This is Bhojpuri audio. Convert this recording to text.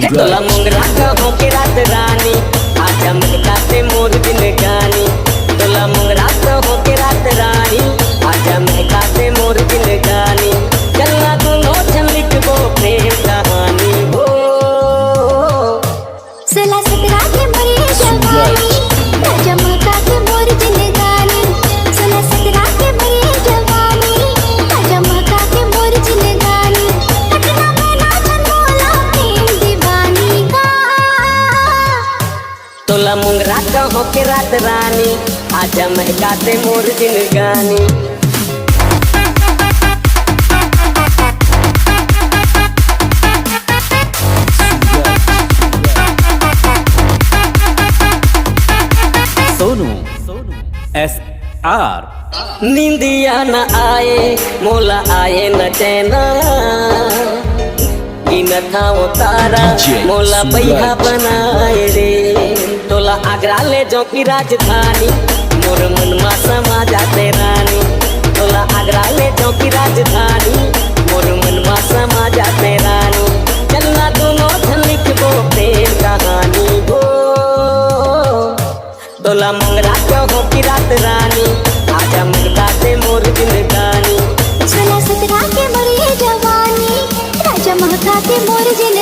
तोला मुंगरा कहो के रात रानी आजा महकाते मोर दिन गानी। तोला मुंगरा कहो के रात रानी आजा महकाते मोर दिन गानी। चलना दोनों जन लिखबो प्रेम कहानी हो। 16-17 के मरे जवानी आजा महकाते मोर दिन गानी। 16-17 के मरे जवानी आजा महकाते मोर दिन गानी। कतना महीना जनमोला प्रेम दीवानी का। तोला मुंगरा कहो के रात रानी आजा महकाते मोर दिन गानी। सोनू SR नींदिया न आए मोला आए न चैना। गिन था वो तारा मोला पैहा बनाए रे। तोला आगरा ले जो की राजधानी मोर मन मा समा जाते रानी। तोला आगरा ले जो की राजधानी मोर मन मा समा जाते रानी। चलना दोनों जन लिखबो प्रेम कहानी हो। तोला मुंगरा कहो की रात रानी आजा महकाते मोर दिन गानी। 16-17 के मरे जवानी आजा महकाते मोर दिन।